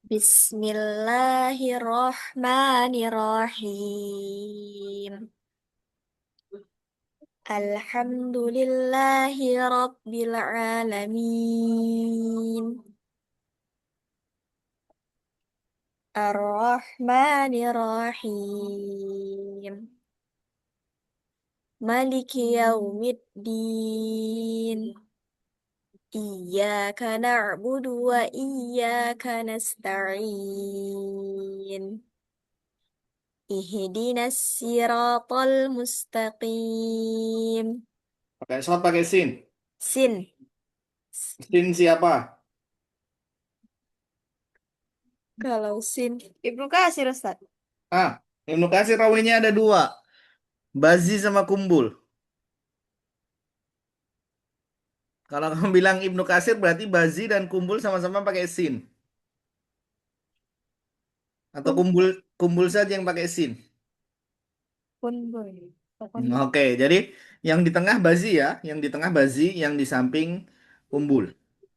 Bismillahirrahmanirrahim. Alhamdulillahi Rabbil Alamin. Ar-Rahmanirrahim. Maliki yaumiddin. Iyyaka na'budu wa iyyaka nasta'in. Ihdinas siratal mustaqim. Pakai shot, pakai sin. Sin. Sin siapa? Kalau sin. Ibnu Katsir, Ustaz. Ah, Ibnu Katsir rawinya ada dua. Bazi sama Kumbul. Kalau kamu bilang Ibnu Katsir berarti Bazi dan Kumbul sama-sama pakai sin. Atau Pun, Kumbul Kumbul saja yang pakai sin. pun boy. Pokoknya. Oke, jadi yang di tengah Bazi ya, yang di tengah Bazi, yang di samping Kumbul.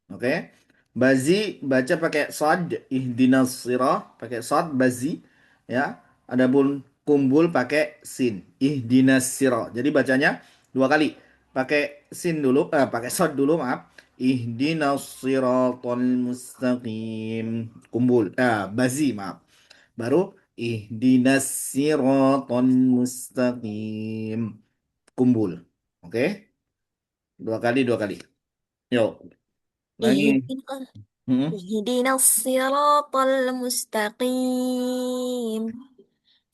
Oke. Bazi baca pakai sod, ihdinas sirah, pakai sod Bazi ya. Adapun Kumbul pakai sin, ihdinas sirah. Jadi bacanya dua kali. Pakai sin dulu, pakai sod dulu, maaf. Ihdinas siratal mustaqim. Kumbul, Bazi, maaf. Baru ihdinas siratal mustaqim. Kumbul. Oke? Dua kali, dua kali. Yuk, lagi. Ihdinas Hmm. ihdinas siratal mustaqim.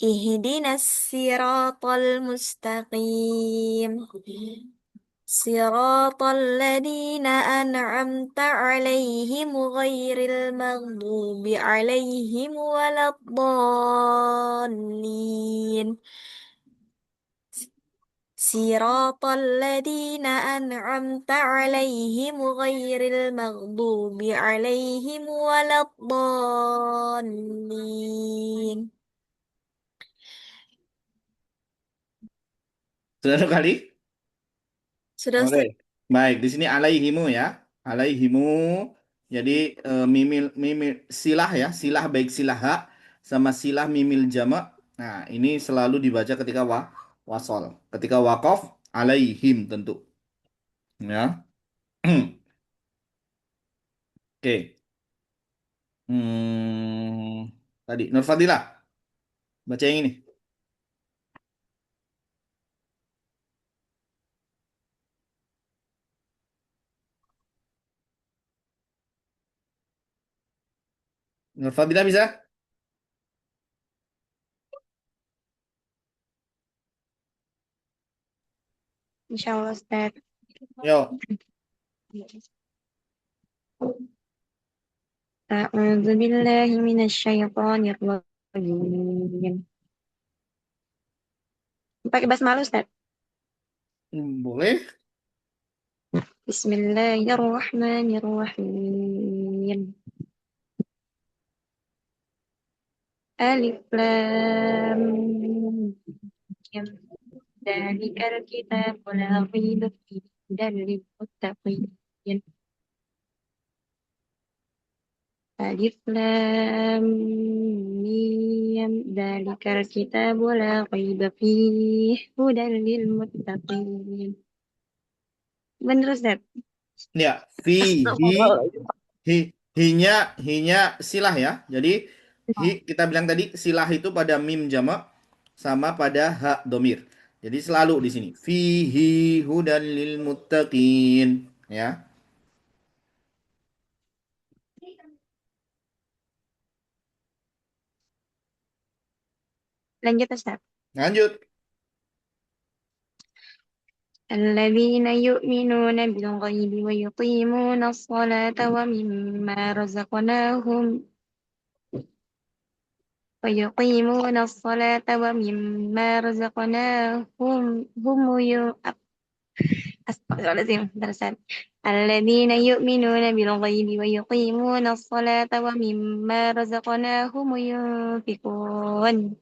Ihdinas siratal mustaqim. Siratal ladzina an'amta 'alaihim ghairil maghdubi 'alaihim waladdallin. صراط الذين أنعمت عليهم غير المغضوب عليهم ولا الضالين. Sudah dua kali? Sudah, Oke. Ustaz? Baik, di sini alaihimu ya. Alaihimu. Jadi mimil mimil silah ya, silah baik silah ha sama silah mimil jamak. Nah, ini selalu dibaca ketika wasol. Ketika wakof alaihim tentu. Ya. Oke. Tadi Nur Fadilah baca yang ini. Nur Fadilah bisa? Insyaallah, Ustaz. Yo. A'udzu billahi minasyaitonir rajim. Pakai basmalah, Ustaz. Boleh. Bismillahirrahmanirrahim. Alif lam mim. Dzalikal kitabu la raiba fihi hudan lil muttaqin. Alif lam mim. Dzalikal kitabu la raiba fihi hudan lil muttaqin. Bener, Ustaz? Ya, fihi. Astagfirullahaladzim. Hi, hinya silah ya. Jadi kita bilang tadi silah itu pada mim jamak sama pada ha domir. Jadi selalu di sini fihi hudan lil muttaqin ya. Lanjut, Ustaz. Lanjut. الذين يؤمنون بالغيب ويقيمون الصلاة ومما رزقناهم هم أستغفر درسات. الذين يؤمنون بالغيب ويقيمون الصلاة ومما رزقناهم ينفقون.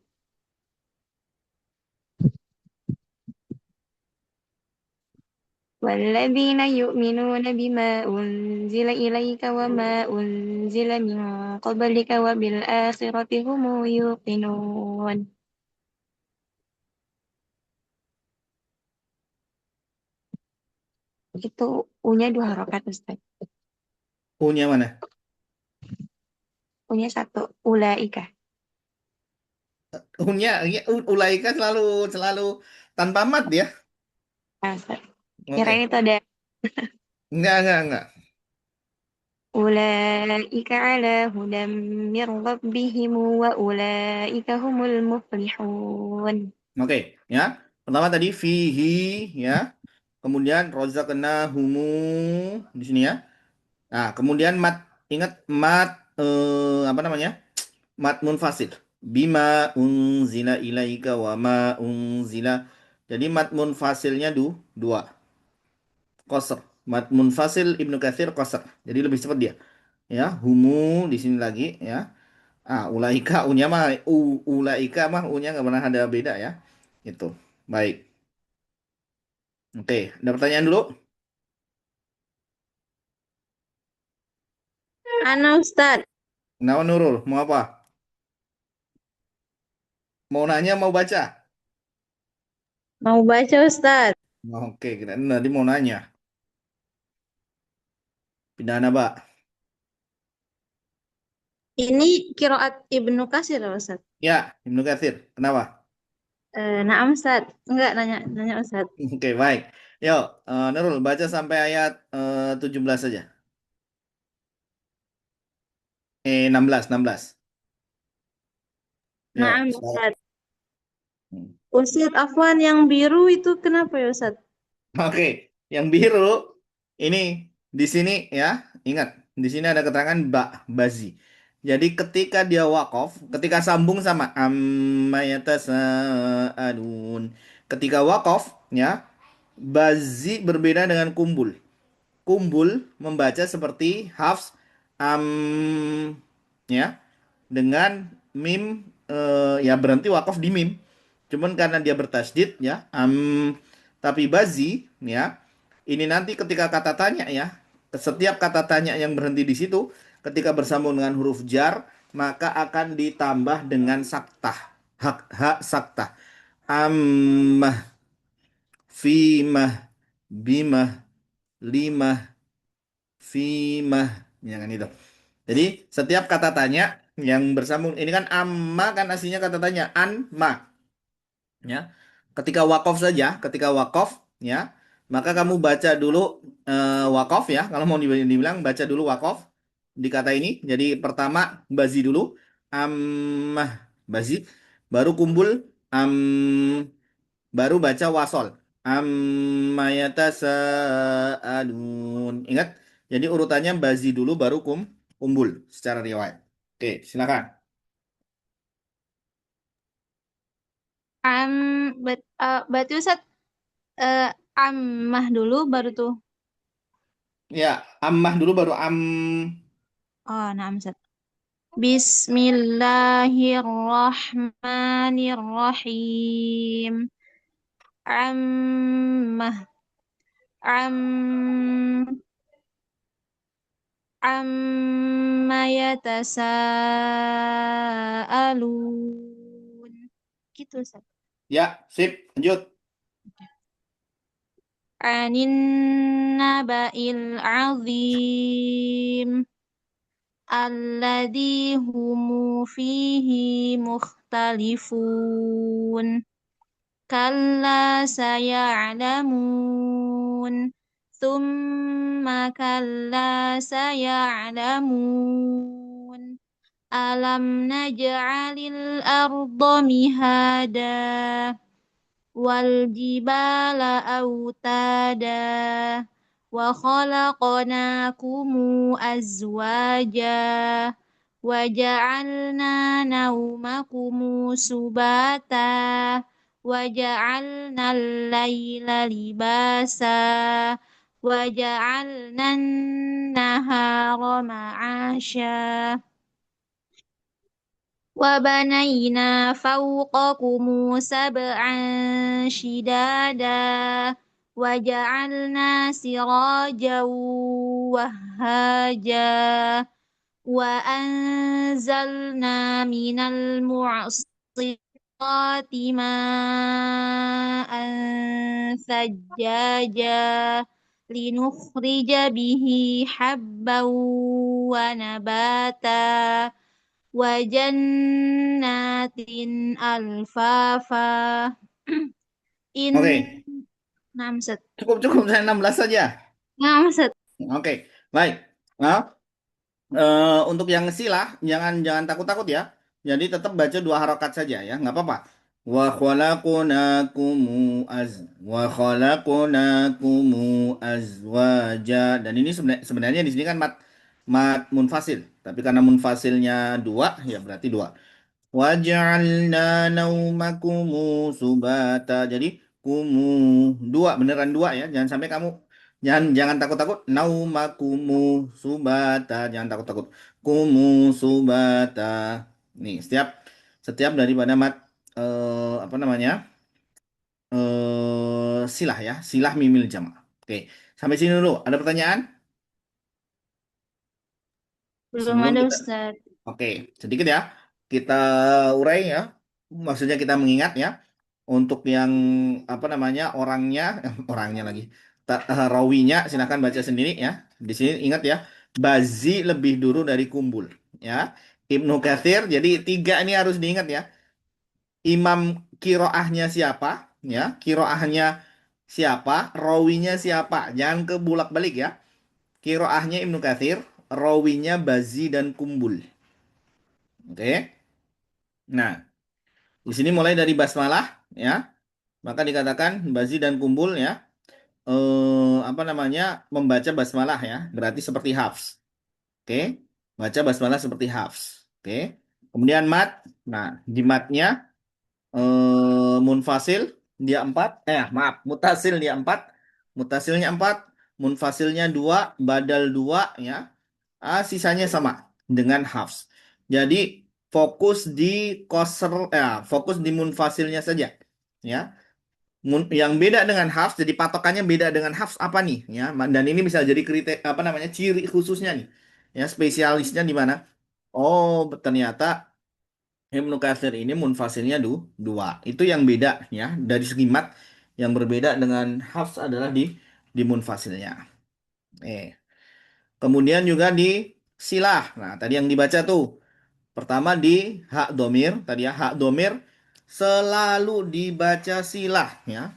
والذين يؤمنون بما أنزل إليك وما أنزل من قبلك وبالآخرة هم يوقنون. Itu U-nya 2 harokat, Ustaz. U-nya mana? U-nya 1, ulaika. U-nya, ya, ulaika selalu selalu tanpa mat ya. Nah, Ustaz. Kirain Oke. itu ada Enggak. ulaika ala hudam mir rabbihim wa ulaika humul muflihun. Oke, ya. Pertama tadi fihi ya. Kemudian humu di sini ya. Nah, kemudian mat, ingat mat apa namanya? Mat munfasil. Bima unzila ilaika wa ma unzila. Jadi mat munfasilnya dua. Qasr. Mat munfasil Ibnu Katsir qasr. Jadi lebih cepat dia. Ya, humu di sini lagi ya. Ulaika unya mah ulaika mah unya nggak pernah ada beda ya. Itu. Baik. Oke, ada pertanyaan dulu. Ana Ustadz, Kenapa Nurul? Mau apa? Mau nanya, mau baca? mau baca Ustadz. Oke, kira nanti mau nanya. Pidana, Mbak. Ini kiroat Ibnu Katsir ya Ustadz. Ya, Ibnu Katsir. Kenapa? Naam Ustadz. Enggak nanya Ustadz. Oke, baik. Yuk, Nurul, baca sampai ayat 17 saja. 16. Yuk, Naam sekarang. Ustadz. Ustadz Afwan yang biru itu kenapa ya Ustadz? Oke, yang biru ini di sini ya, ingat di sini ada keterangan bazi. Jadi ketika dia wakaf, ketika sambung sama ammayatasaalun, ketika wakaf ya, bazi berbeda dengan kumbul. Kumbul membaca seperti Hafs am ya dengan mim ya berhenti wakaf di mim. Cuman karena dia bertasydid ya tapi bazi ya ini nanti ketika kata tanya ya setiap kata tanya yang berhenti di situ ketika bersambung dengan huruf jar maka akan ditambah dengan saktah hak saktah ammah fimah bimah limah fimah ya kan itu. Jadi setiap kata tanya yang bersambung ini kan amma kan aslinya kata tanya anma ya. Ketika wakaf ya, maka kamu baca dulu wakaf ya. Kalau mau dibilang baca dulu wakaf di kata ini. Jadi pertama bazi dulu ammah bazi baru kumpul am baru baca wasol amma yatasaalun. Ingat, jadi urutannya bazi dulu baru kumbul secara riwayat. Oke, silakan. Am, berarti Ustadz ammah dulu baru tuh. Ya, ammah dulu baru Oh, naam Ustadz. Bismillahirrahmanirrahim. Ammah. Am amma yatasaalun. Gitu Ustaz. ya, sip, lanjut. Anin naba'il azim alladhi humu fihi mukhtalifun. Kalla saya'lamun. Thumma kalla saya'lamun. Alam naj'alil arda mihada wal jibala autada wa khalaqnakum azwaja wa ja'alna naumakum subata wa ja'alna al-laila libasa wa ja'alna an-nahara ma'asha وبنينا فوقكم سبعا شدادا وجعلنا سراجا وهاجا وأنزلنا من المعصرات ماء ثجاجا لنخرج به حبا ونباتا وجنات ألفافا إن Oke, نعم ست cukup cukup saya 16 saja. نعم ست Oke, baik. Nah, untuk yang silah jangan jangan takut-takut ya. Jadi tetap baca dua harokat saja ya, nggak apa-apa. Khalaqnakumu wa khalaqnakumu azwaja. Dan ini sebenarnya di sini kan mat mat munfasil. Tapi karena munfasilnya dua, ya berarti dua. Waj'alna naumakumu subata. Jadi kumu dua beneran dua ya. Jangan sampai kamu jangan jangan takut-takut. Naumakumu subata. Jangan takut-takut. Kumu subata. Nih, setiap setiap daripada mat apa namanya? Silah ya. Silah mimil jama. Oke. Sampai sini dulu. Ada pertanyaan? belum Sebelum ada kita Ustaz. Oke, sedikit ya. Kita urai ya. Maksudnya kita mengingat ya. Untuk yang apa namanya orangnya, orangnya lagi, rawinya silahkan baca sendiri ya. Di sini ingat ya, Bazi lebih dulu dari Kumbul ya. Ibnu Katsir, jadi tiga ini harus diingat ya. Imam kiroahnya siapa ya? Kiroahnya siapa? Rawinya siapa? Jangan kebulak-balik ya. Kiroahnya Ibnu Katsir, rawinya Bazi dan Kumbul. Oke. Nah, di sini mulai dari basmalah ya. Maka dikatakan Bazi dan Kumbul ya. Apa namanya membaca basmalah ya, berarti seperti hafs. Oke, baca basmalah seperti hafs. Oke, kemudian mat. Nah, di matnya munfasil dia empat. Maaf, mutasil dia empat. Mutasilnya empat, munfasilnya dua, badal dua ya. Sisanya sama dengan hafs. Jadi fokus di munfasilnya saja ya. Yang beda dengan Hafs, jadi patokannya beda dengan Hafs apa nih ya, dan ini bisa jadi kritik apa namanya ciri khususnya nih ya, spesialisnya di mana. Oh, ternyata Ibnu Katsir ini munfasilnya dua, itu yang beda ya, dari segi mat yang berbeda dengan Hafs adalah di munfasilnya. Kemudian juga di silah, nah tadi yang dibaca tuh pertama di hak domir tadi ya, hak domir selalu dibaca silah ya.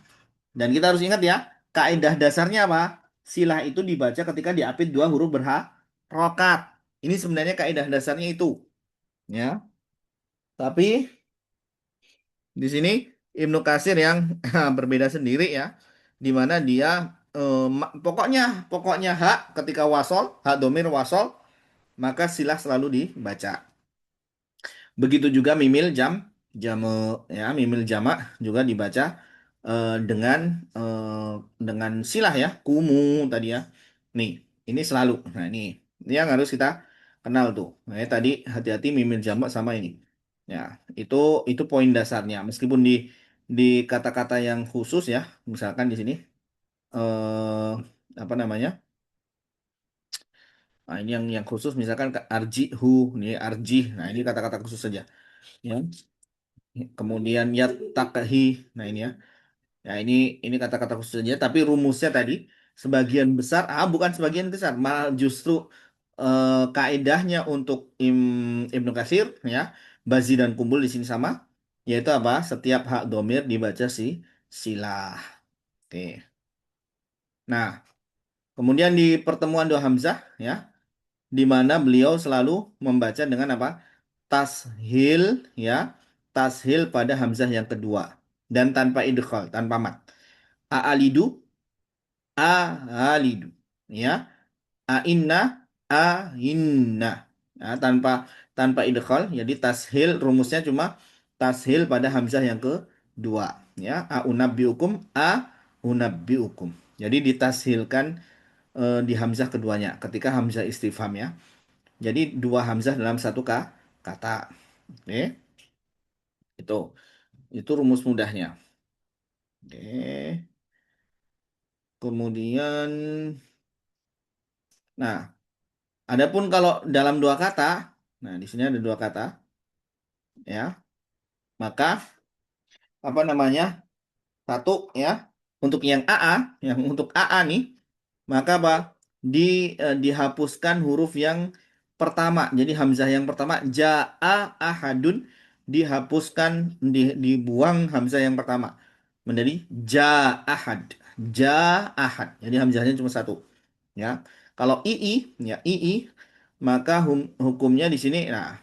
Dan kita harus ingat ya, kaidah dasarnya apa? Silah itu dibaca ketika diapit dua huruf berharokat. Ini sebenarnya kaidah dasarnya itu, ya. Tapi di sini Ibnu Katsir yang berbeda sendiri ya, di mana dia pokoknya pokoknya hak ketika wasol, hak domir wasol, maka silah selalu dibaca. Begitu juga mimil jame ya, mimil jamak juga dibaca dengan dengan silah ya, kumu tadi ya. Nih, ini selalu. Nah, ini yang harus kita kenal tuh. Nah, tadi hati-hati mimil jamak sama ini. Ya, itu itu poin dasarnya. Meskipun di kata-kata yang khusus ya, misalkan di sini eh apa namanya? Nah, ini yang khusus misalkan arjihu, nih arjih. Nah, ini kata-kata khusus saja. Ya. Kemudian ya takahi. Nah ini ya. Ya ini kata-kata khusus saja. Tapi rumusnya tadi sebagian besar, bukan sebagian besar, malah justru kaidahnya untuk Ibnu Katsir ya, Bazi dan Kumbul di sini sama, yaitu apa? Setiap hak domir dibaca silah. Oke. Nah, kemudian di pertemuan dua Hamzah ya, di mana beliau selalu membaca dengan apa? Tashil ya, tashil pada hamzah yang kedua dan tanpa idghal, tanpa mat. A'alidu, a'alidu ya. A'inna, a'inna. Ya, tanpa tanpa idghal, jadi tashil rumusnya cuma tashil pada hamzah yang kedua ya. A'unabbiukum, a'unabbiukum. Jadi ditashilkan di hamzah keduanya ketika hamzah istifham ya. Jadi dua hamzah dalam satu kata. Oke, itu itu rumus mudahnya. Oke. Kemudian, nah, adapun kalau dalam dua kata, nah di sini ada dua kata, ya, maka apa namanya? Satu ya, untuk yang AA, yang untuk AA nih, maka apa? Dihapuskan huruf yang pertama. Jadi hamzah yang pertama jaa ahadun dihapuskan, dibuang hamzah yang pertama. Menjadi ja ahad. Ja ahad. Jadi hamzahnya cuma satu, ya. Kalau ya ii, maka hukumnya di sini, nah,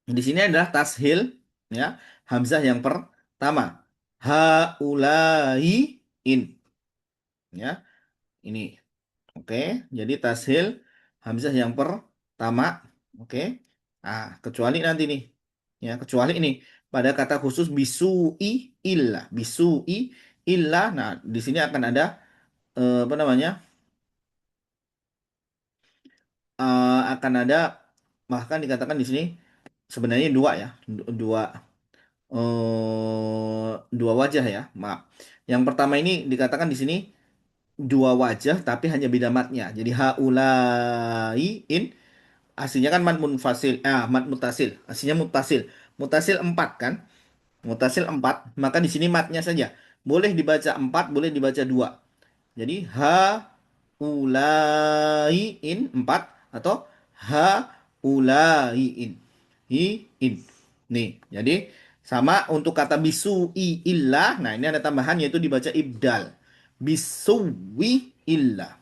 di sini adalah tashil, ya, hamzah yang pertama. Haulai in, ya. Ini. Oke, jadi tashil hamzah yang pertama. Oke. Ah, kecuali nanti nih. Ya, kecuali ini pada kata khusus bisui illa. Bisui illa. Nah, di sini akan ada apa namanya? Akan ada, bahkan dikatakan di sini sebenarnya dua ya. Dua dua wajah ya. Maaf. Yang pertama ini dikatakan di sini dua wajah tapi hanya beda matnya. Jadi haulai in aslinya kan mat munfasil, mat mutasil. Aslinya mutasil. Mutasil 4 kan? Mutasil 4, maka di sini matnya saja. Boleh dibaca 4, boleh dibaca 2. Jadi haulaiin 4 atau haulaiin. In. Nih, jadi sama untuk kata bisu'i illah. Nah, ini ada tambahan yaitu dibaca ibdal. Bisuwi illah.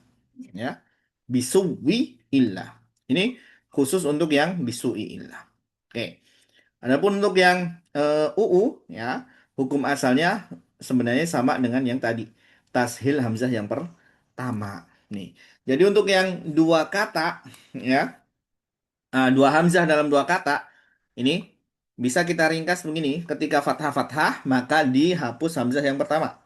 Ya. Bisuwi illah. Ini khusus untuk yang bisu'i illah. Oke. Adapun untuk yang UU ya, hukum asalnya sebenarnya sama dengan yang tadi. Tashil hamzah yang pertama. Nih. Jadi untuk yang dua kata ya, dua hamzah dalam dua kata ini bisa kita ringkas begini. Ketika fathah-fathah maka dihapus hamzah yang pertama.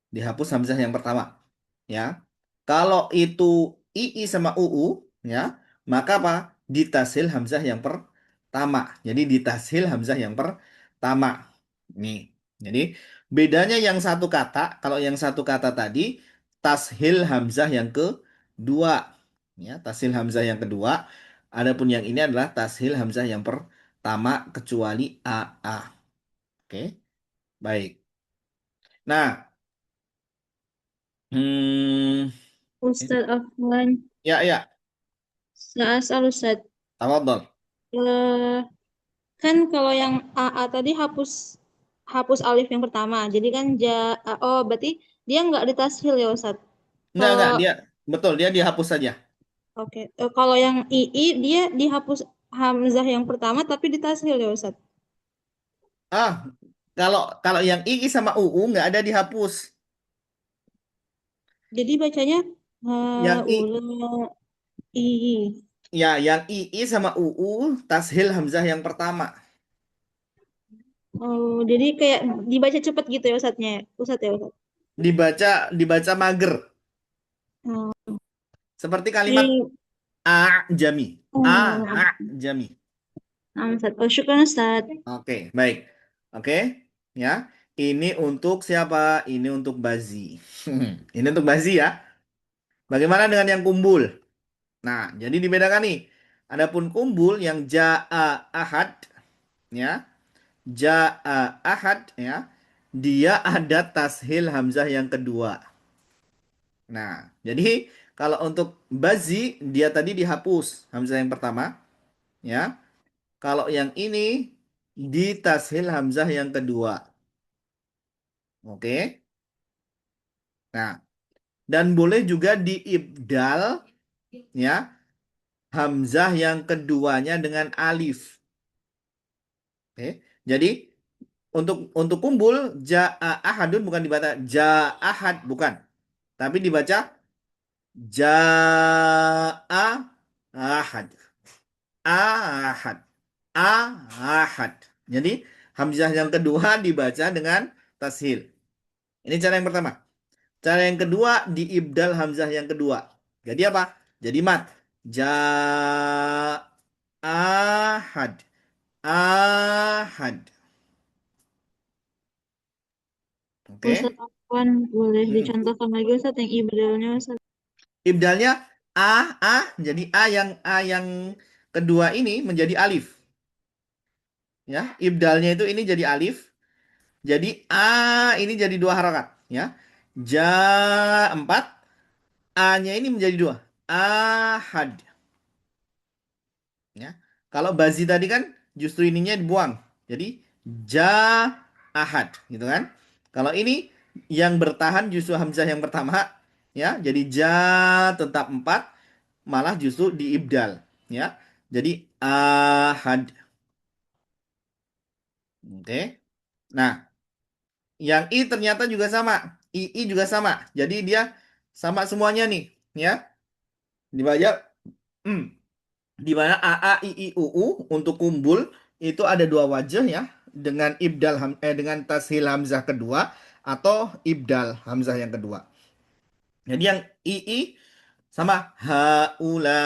Dihapus hamzah yang pertama. Ya. Kalau itu II sama UU ya, maka apa? Ditasil hamzah yang pertama. Jadi ditasil hamzah yang pertama. Nih. Jadi bedanya yang satu kata, kalau yang satu kata tadi tashil hamzah yang kedua. Ya, tashil hamzah yang kedua. Adapun yang ini adalah tashil hamzah yang pertama kecuali AA. Oke, baik. Nah, hmm, Ustadz Afwan, ya ya, asal Ustadz. tafadhol. Eh, kan kalau yang AA tadi hapus hapus alif yang pertama. Jadi kan oh berarti dia nggak ditashil ya Ustadz. Enggak, Kalau dia betul, dia dihapus saja. oke, kalau yang II dia dihapus hamzah yang pertama tapi ditashil ya Ustadz. Ah, kalau kalau yang II sama UU nggak ada dihapus. Jadi bacanya Yang I, ula i. ya, yang II sama UU tashil hamzah yang pertama. Oh, jadi kayak dibaca cepet gitu ya Ustadznya. Ustadz ya Ustadz. Dibaca mager. Oh, Seperti kalimat ini jami. Jami. Ustadz. Oh, syukur Ustadz. Oke, baik. Oke, ya. Ini untuk siapa? Ini untuk Bazi. Ini untuk Bazi ya. Bagaimana dengan yang kumbul? Nah, jadi dibedakan nih. Adapun kumbul yang ja'a ahad, ya. Ja'a ahad, ya. Dia ada tashil hamzah yang kedua. Nah, jadi kalau untuk bazi dia tadi dihapus hamzah yang pertama, ya. Kalau yang ini ditashil hamzah yang kedua. Oke. Nah, dan boleh juga diibdal ya hamzah yang keduanya dengan alif. Oke. Jadi untuk kumbul ja'a ahadun bukan dibaca ja'ahad bukan, tapi dibaca ja'a ahad. Ahad. Ahad. Jadi hamzah yang kedua dibaca dengan tashil. Ini cara yang pertama. Cara yang kedua diibdal hamzah yang kedua. Jadi apa? Jadi mat. Ahad. Ahad. Ustadz Oke. Afwan, boleh Mm-mm. dicontohkan lagi Ustaz yang ibdalnya Ustaz. Ibdalnya jadi A yang kedua ini menjadi alif. Ya, ibdalnya itu ini jadi alif. Jadi ini jadi dua harokat. Ya, ja empat, A-nya ini menjadi dua. Ahad. Ya, kalau bazi tadi kan justru ininya dibuang. Jadi ja ahad, gitu kan? Kalau ini yang bertahan justru hamzah yang pertama, ya. Jadi ja tetap empat, malah justru diibdal, ya. Jadi ahad. Oke. Nah, yang i ternyata juga sama. I juga sama. Jadi dia sama semuanya nih, ya. Dibaca di mana a a i i u u untuk kumbul itu ada dua wajah, ya, dengan dengan tashil hamzah kedua atau ibdal hamzah yang kedua. Jadi yang i sama haulai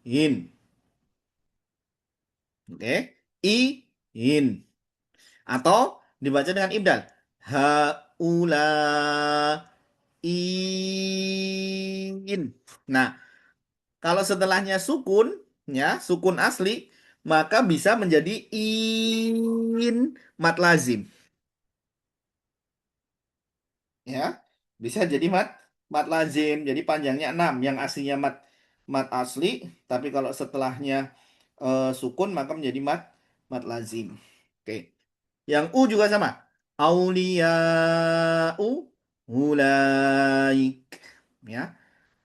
in. Oke, in atau dibaca dengan ibdal haulain. Nah, kalau setelahnya sukun, ya, sukun asli, maka bisa menjadi in mat lazim. Ya, bisa jadi mat lazim. Jadi panjangnya 6, yang aslinya mat asli, tapi kalau setelahnya sukun maka menjadi mat lazim. Oke. Yang u juga sama. Auliya'u ulaik. Ya,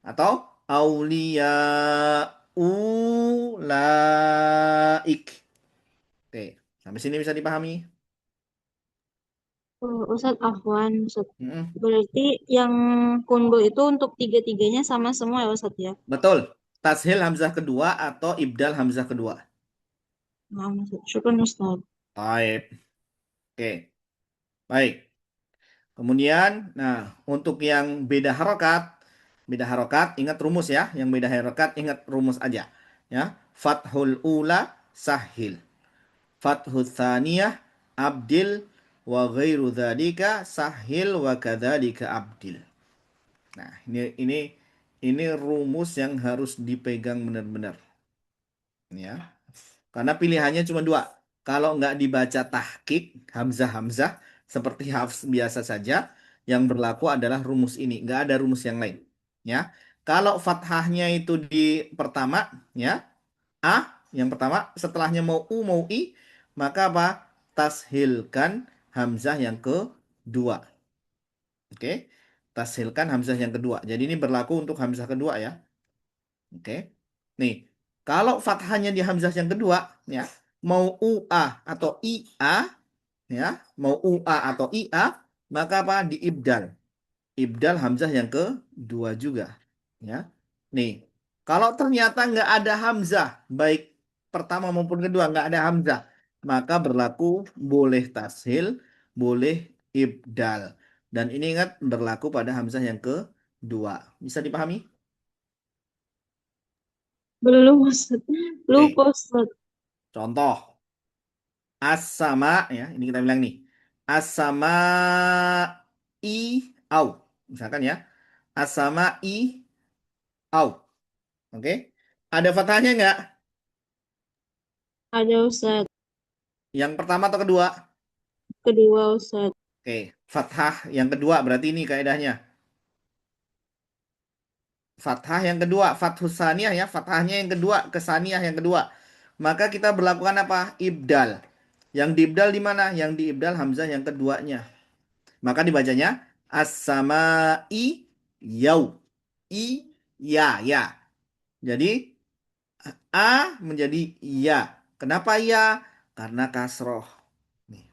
atau ulaik. Oke, sampai sini bisa dipahami? Oh, Ustaz Afwan, Ustaz. Mm-mm. Berarti yang kunbul itu untuk tiga-tiganya sama semua ya Ustaz ya? Betul. Tashil hamzah kedua atau ibdal hamzah kedua. Nah, Ustaz. Syukran Ustaz. Baik. Oke, baik. Kemudian, nah, untuk yang beda harokat, ingat rumus ya. Yang beda harokat, ingat rumus aja. Ya, fathul ula sahil, fathul thaniyah abdil, wa ghairu dzalika sahil wa kadzalika abdil. Nah, ini rumus yang harus dipegang benar-benar, ya. Karena pilihannya cuma dua. Kalau nggak dibaca tahqiq, hamzah-hamzah, seperti hafs biasa saja, yang berlaku adalah rumus ini. Nggak ada rumus yang lain. Ya. Kalau fathahnya itu di pertama, ya, A, yang pertama, setelahnya mau U, mau I, maka apa? Tashilkan hamzah yang kedua. Oke. Tashilkan hamzah yang kedua. Jadi ini berlaku untuk hamzah kedua, ya. Oke. Nih, kalau fathahnya di hamzah yang kedua, ya, mau ua atau ia, ya, mau ua atau ia, maka apa? Diibdal. Ibdal hamzah yang kedua juga, ya. Nih, kalau ternyata nggak ada hamzah, baik pertama maupun kedua nggak ada hamzah, maka berlaku boleh tashil, boleh ibdal. Dan ini ingat berlaku pada hamzah yang kedua. Bisa dipahami? Belum Ustaz. Oke. Lupa Ustaz. Contoh, as-sama, ya, ini kita bilang nih. As-sama i au. Misalkan ya, as-sama i au. Oke. Ada fathahnya nggak? Ada Ustaz. Yang pertama atau kedua? Kedua Ustaz. Oke, fathah yang kedua berarti ini kaidahnya. Fathah yang kedua, fathus saniyah, ya, fathahnya yang kedua, kesaniyah yang kedua. Maka kita berlakukan apa? Ibdal. Yang diibdal di mana? Yang diibdal hamzah yang keduanya. Maka dibacanya as-samai yau. I ya ya. Jadi a menjadi ya. Kenapa ya? Karena kasroh. Nih.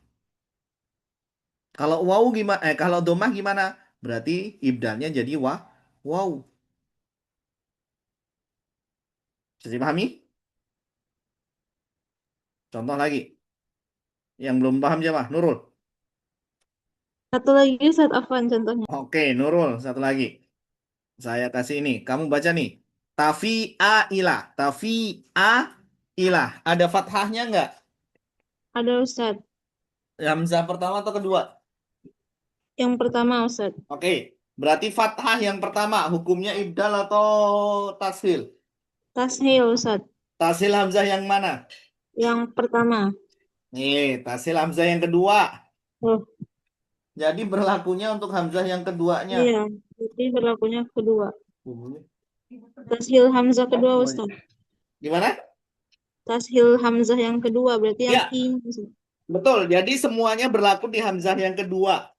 Kalau waw gimana? Kalau domah gimana? Berarti ibdalnya jadi wow. Bisa dipahami? Contoh lagi. Yang belum paham siapa? Nurul. Satu lagi Ustaz Afwan contohnya. Oke, Nurul. Satu lagi. Saya kasih ini. Kamu baca nih. Tafi a ilah. Tafi a ilah. Ada fathahnya nggak? Ada Ustaz. Hamzah pertama atau kedua? Yang pertama, Ustaz. Oke, berarti fathah yang pertama hukumnya ibdal atau tashil? Tashil, Ustaz. Tashil hamzah yang mana? Yang pertama. Nih, tashil hamzah yang kedua. Oh, Jadi berlakunya untuk hamzah yang keduanya. iya. Jadi berlakunya kedua. Tashil Hamzah kedua, Ustaz. Gimana? Tashil Hamzah yang kedua, berarti yang Ya, I, Ustaz. betul. Jadi semuanya berlaku di hamzah yang kedua.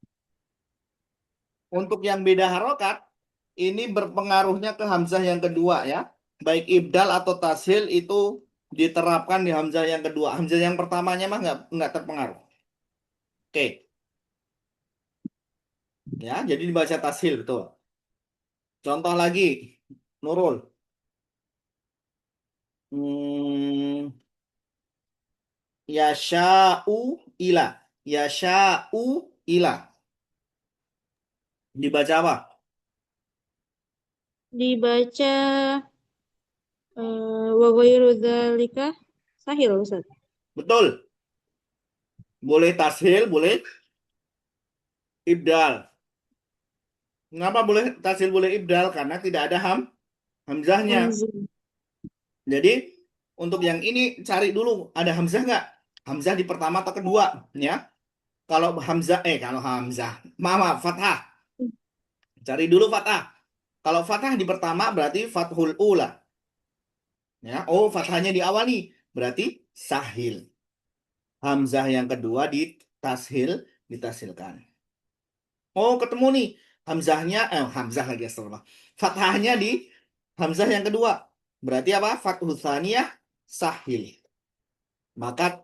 Untuk yang beda harokat, ini berpengaruhnya ke hamzah yang kedua ya. Baik ibdal atau tashil itu diterapkan di hamzah yang kedua. Hamzah yang pertamanya mah nggak terpengaruh. Oke, ya. Jadi dibaca tashil betul. Contoh lagi, Nurul. Hmm, yasha'u ila. Yasha'u ila. Dibaca apa? Dibaca wa ghairu dzalika sahil, Ustaz. Betul. Boleh tashil, boleh ibdal. Kenapa boleh tashil, boleh ibdal? Karena tidak ada hamzahnya. Hamzah. Jadi untuk yang ini cari dulu ada hamzah nggak? Hamzah di pertama atau kedua, ya? Kalau hamzah, maaf, fathah. Cari dulu fathah. Kalau fathah di pertama berarti fathul ula, ya. Oh, fathahnya di awal nih, berarti sahil. Hamzah yang kedua ditasilkan. Oh, ketemu nih. Hamzah lagi astagfirullah. Fathahnya di hamzah yang kedua. Berarti apa? Fathul tsaniyah sahil. Maka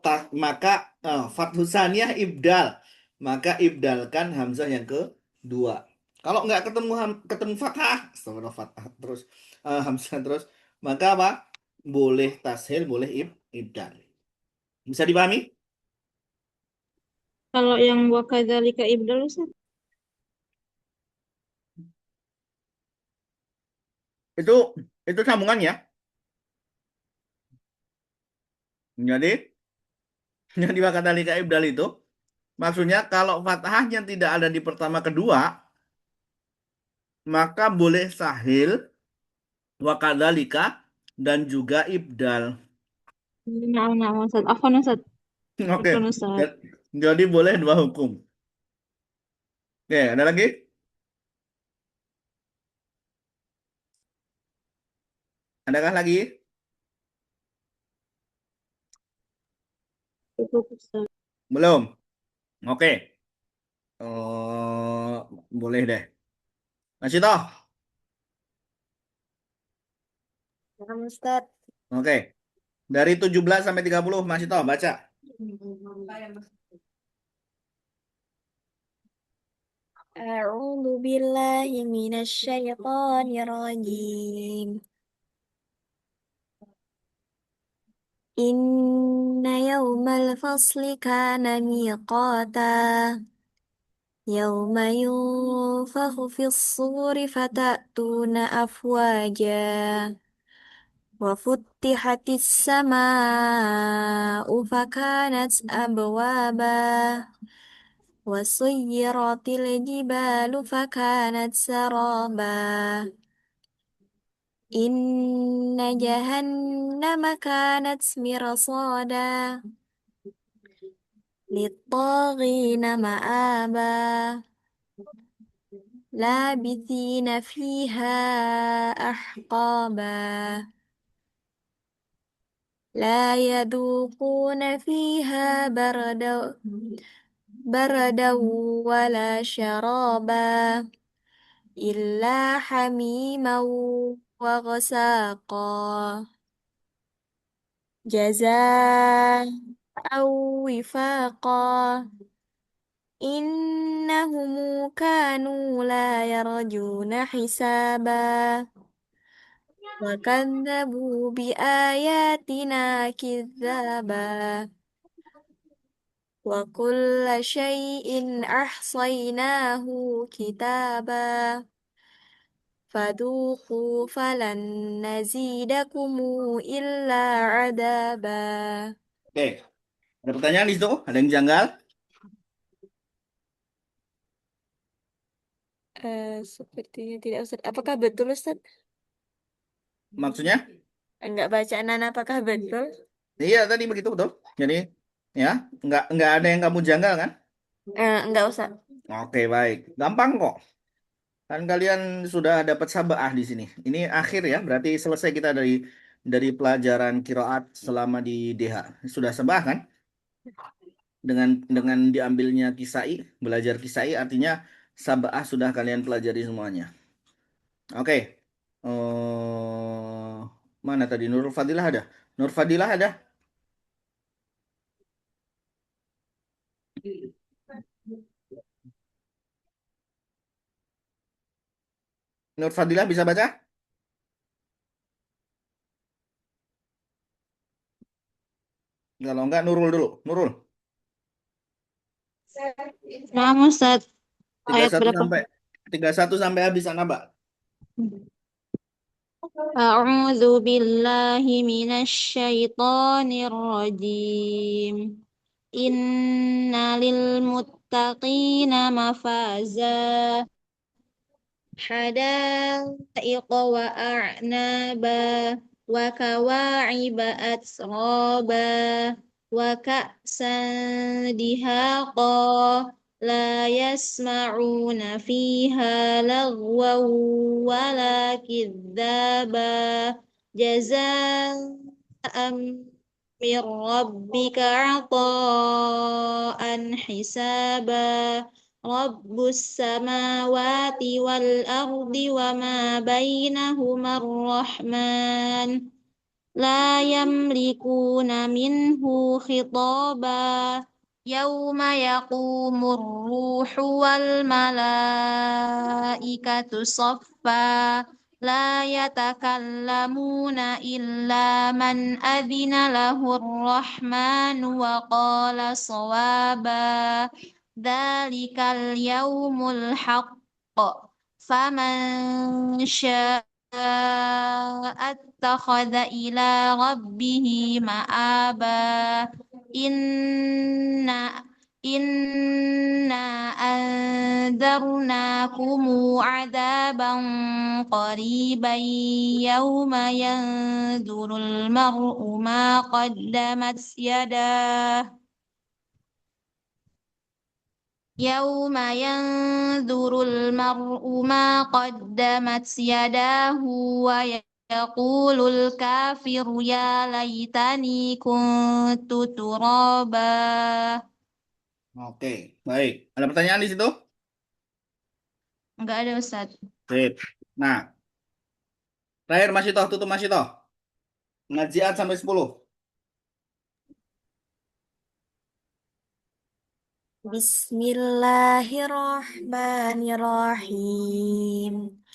fathul tsaniyah ibdal. Maka ibdalkan hamzah yang kedua. Kalau nggak ketemu fathah, astagfirullah, fathah terus hamzah terus, maka apa? Boleh tashil, boleh ibdal. Bisa dipahami? Kalau yang wa kadzalika ibdal, Ustaz. Itu itu sambungannya. Jadi yang kata lika ibdal itu maksudnya kalau fathahnya tidak ada di pertama kedua, maka boleh sahil, wakadalika, dan juga ibdal. Nah, nah, Ustaz. Afwan, Ustaz. Oke, Afwan, Ustaz. ja- jadi boleh dua hukum. Oke, ada lagi? Adakah lagi? Cukup, Ustaz. Belum. Oke. Oh, boleh deh. Masih toh? Paham, Ustaz. Oke. Dari 17 sampai 30 masih toh baca. أعوذ بالله من الشيطان الرجيم إن يوم الفصل كان ميقاتا يوم ينفخ في الصور فتأتون أفواجا وفتحت السماء فكانت أبوابا وسيرت الجبال فكانت سرابا إن جهنم كانت مرصادا للطاغين مآبا لابثين فيها أحقابا لا يذوقون فيها بردا ولا شرابا إلا حميما وغساقا جزاء وفاقا إنهم كانوا لا يرجون حسابا وكذبوا بآياتنا كذابا وكل شيء أحصيناه كتابا فذوقوا فلن نزيدكم إلا عذابا. Oke. Ada pertanyaan di situ? Ada yang janggal? Sepertinya tidak Ustaz. Apakah betul Ustaz? Maksudnya? Enggak bacaan Nana apakah betul? Iya tadi begitu betul. Jadi ya nggak ada yang kamu janggal kan? Enggak Ustaz. Oke baik, gampang kok. Kan kalian sudah dapat sabaah di sini. Ini akhir ya, berarti selesai kita dari pelajaran kiroat selama di DH. Sudah sabaah kan? Dengan diambilnya kisai, belajar kisai artinya sabaah sudah kalian pelajari semuanya. Oke. Mana tadi Nurul Fadilah ada? Nur Fadilah ada? Nur Fadilah bisa baca? Kalau enggak Nurul dulu. Nurul. Nah, Ustaz, tiga ayat satu berapa? sampai 31 sampai habis Anaba. A'udzu billahi minasy syaithanir rajim. Innalil muttaqina mafaza. حدائق وأعنابا وكواعب أترابا وكأسا دهاقا لا يسمعون فيها لغوا ولا كذابا جزاء من ربك عطاء حسابا رب السماوات والأرض وما بينهما الرحمن لا يملكون منه خطابا يوم يقوم الروح والملائكة صفا لا يتكلمون إلا من أذن له الرحمن وقال صوابا ذلك اليوم الحق فمن شاء اتخذ إلى ربه مآبا إنا أنذرناكم عذابا قريبا يوم ينظر المرء ما قدمت يداه يوم ينظر المرء ما قدمت يداه ويقول الكافر يا ليتني كنت ترابا. Oke, baik. Ada pertanyaan di situ? Enggak ada Ustaz. Sip. Nah, terakhir Mas Ito, tutup Mas Ito. Ngajian sampai 10. Bismillahirrahmanirrahim.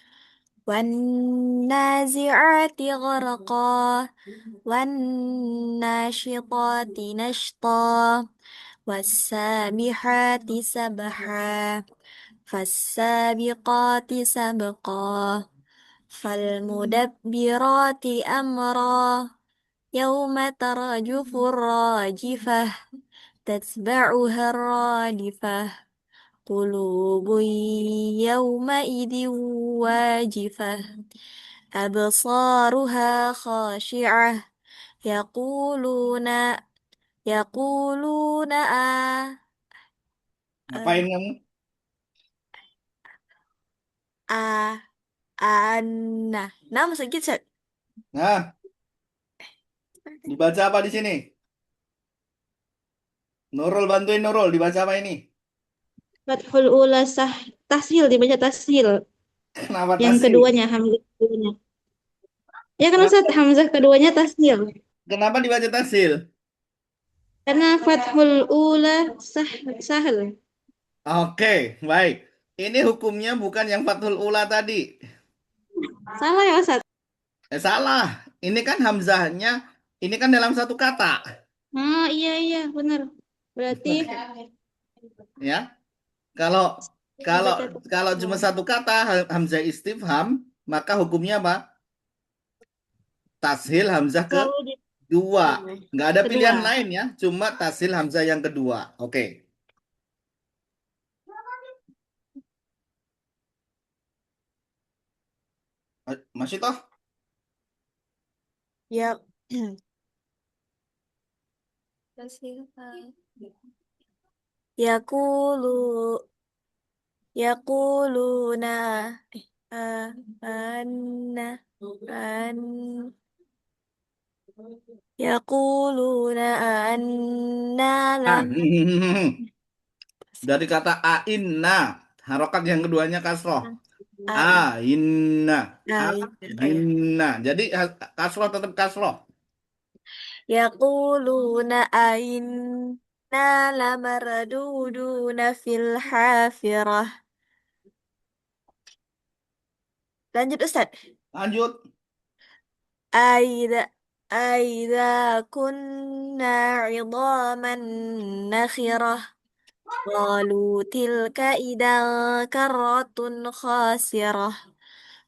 والنازعات غرقا والناشطات نشطا والسابحات سبحا فالسابقات سبقا فالمدبرات أمرا يوم ترجف الراجفة تتبعها الرادفة قلوب يومئذ واجفة أبصارها خاشعة يقولون يقولون Ngapain آه kamu? آه أنا نعم سكت. Nah, dibaca apa di sini? Nurul bantuin Nurul, dibaca apa ini? Fathul Ula sah tashil dibaca tashil. Kenapa Yang tasil? keduanya Hamzah keduanya. Ya kan Kenapa, Ustaz Hamzah keduanya tashil. kenapa dibaca tasil? Karena Fathul Ula sahal. Oke, baik. Ini hukumnya bukan yang Fathul Ula tadi. Salah ya Ustaz. Salah. Ini kan hamzahnya, ini kan dalam satu kata. Oh iya iya benar. Berarti Ya, kalau kalau dibaca kalau cuma tashil. satu kata hamzah istifham, maka hukumnya apa? Tashil hamzah Selalu di kedua. Nggak ada kedua. pilihan lain ya, cuma tashil hamzah yang kedua. Oke. Masih toh? Ya. Kasih Yaqulu yaquluna eh, anna an yaquluna anna Ah, lam dari kata ainna, harokat yang keduanya kasroh. ai Ainna, ai oh ya ainna. Jadi kasroh tetap kasroh. yaquluna ainna lamarduduna fil hafirah. Lanjut Ustaz. Lanjut. Aida Aida kunna idhaman nakhirah. قالوا تلك إذا كرة خاسرة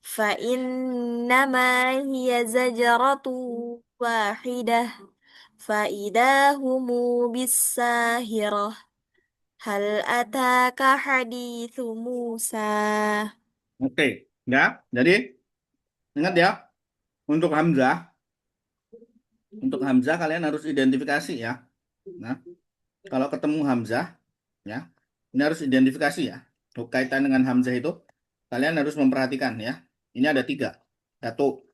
فإنما هي زجرة واحدة فإذا هم بالساهرة هل أتاك حديث موسى. Oke, ya. Jadi ingat ya, untuk Hamzah, kalian harus identifikasi ya. Nah, kalau ketemu Hamzah, ya, ini harus identifikasi ya. Untuk kaitan dengan Hamzah itu, kalian harus memperhatikan ya. Ini ada tiga. Satu,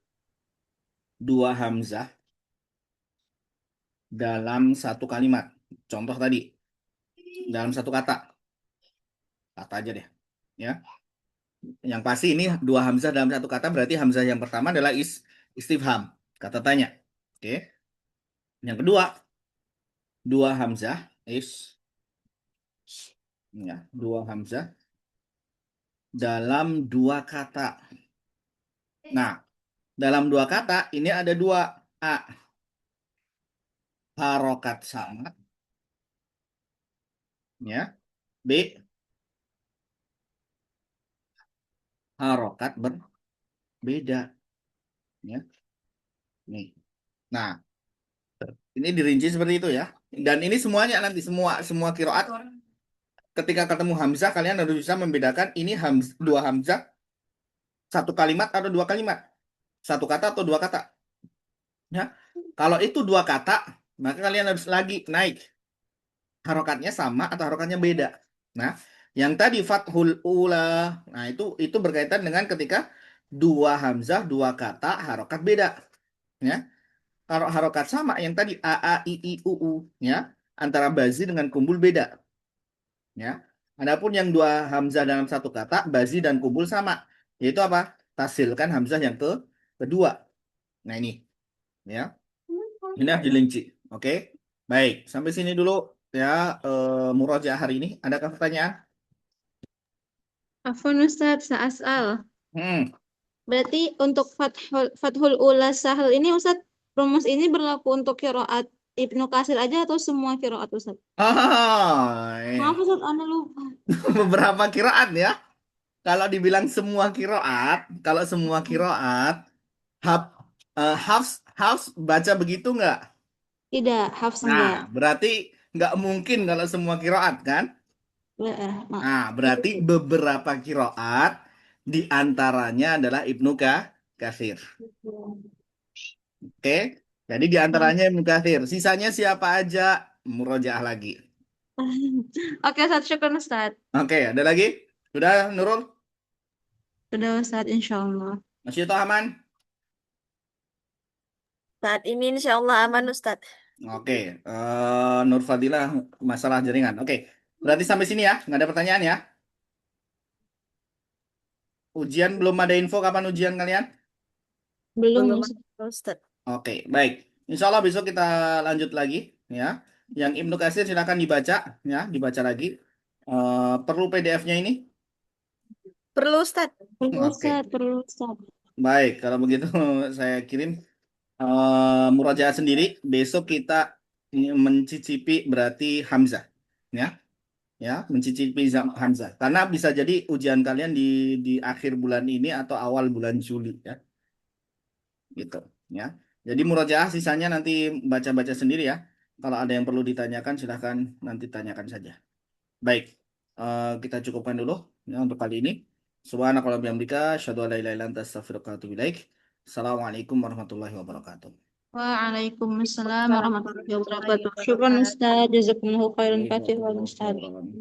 dua Hamzah dalam satu kalimat. Contoh tadi, dalam satu kata. Kata aja deh. Ya. Yang pasti ini dua Hamzah dalam satu kata, berarti Hamzah yang pertama adalah istifham. Kata tanya. Oke. Yang kedua, dua Hamzah ya, dua Hamzah dalam dua kata. Nah, dalam dua kata ini ada dua A, harokat sama ya. B, harokat berbeda ya. Nih. Nah, ini dirinci seperti itu ya. Dan ini semuanya nanti semua semua kiroat ketika ketemu Hamzah kalian harus bisa membedakan ini dua Hamzah satu kalimat atau dua kalimat. Satu kata atau dua kata ya. Kalau itu dua kata, maka kalian harus lagi naik harokatnya sama atau harokatnya beda. Nah, yang tadi fathul ula, nah itu berkaitan dengan ketika dua hamzah, dua kata harokat beda, ya. Kalau harokat sama yang tadi a a i u u, ya, antara bazi dengan kumbul beda, ya. Adapun yang dua hamzah dalam satu kata, bazi dan kumbul sama, yaitu apa? Tasilkan hamzah yang kedua. Nah ini, ya. Ini harus dilinci. Oke. Baik, sampai sini dulu ya murojaah hari ini. Adakah pertanyaan? Afwan Ustaz, Sa'asal. Hmm. Berarti untuk Fathul Ula Sahal ini Ustaz, rumus ini berlaku untuk kiroat Ibnu Katsir aja atau semua kiroat Ustaz? Oh, Maaf iya. Ustaz, Anda lupa. Beberapa kiraat ya. Kalau dibilang semua kiraat, kalau semua kiraat, haf, Hafs baca begitu nggak? Tidak, hafs Nah, enggak. berarti nggak mungkin kalau semua kiraat kan? Mak. Nah, berarti beberapa kiraat di antaranya adalah Katsir. Oke, jadi di antaranya Ibnu Katsir. Sisanya siapa aja? Murojaah lagi. Oke Ustaz, syukur Ustaz. Oke, ada lagi? Sudah, Nurul? Sudah Ustaz, insya Allah. Masih itu aman? Saat ini insya Allah aman Ustaz. Oke, Nur Fadilah masalah jaringan. Oke, berarti sampai sini ya, nggak ada pertanyaan ya. Ujian belum ada info kapan ujian kalian? Belum Belum Ustaz. ada, Ustaz. Oke, baik. Insya Allah besok kita lanjut lagi ya. Yang Ibnu Katsir silakan dibaca ya, dibaca lagi. Perlu PDF-nya ini? Perlu Ustaz. Perlu Oke, Ustaz, perlu Ustaz. baik. Kalau begitu saya kirim murojaah sendiri. Besok kita mencicipi berarti Hamzah ya. Ya, mencicipi Hamzah. Karena bisa jadi ujian kalian di akhir bulan ini atau awal bulan Juli ya, gitu ya. Jadi murojaah sisanya nanti baca-baca sendiri ya. Kalau ada yang perlu ditanyakan silahkan nanti tanyakan saja. Baik, kita cukupkan dulu ya untuk kali ini. Subhanakallahumma wa bihamdika, asyhadu an la ilaha illa anta, astaghfiruka wa atubu ilaik. Assalamualaikum warahmatullahi wabarakatuh. Waalaikumsalam warahmatullahi wabarakatuh. Syukran Ustaz. Jazakumullahu khairan katsiran Ustaz. Jazakumullahu khairan.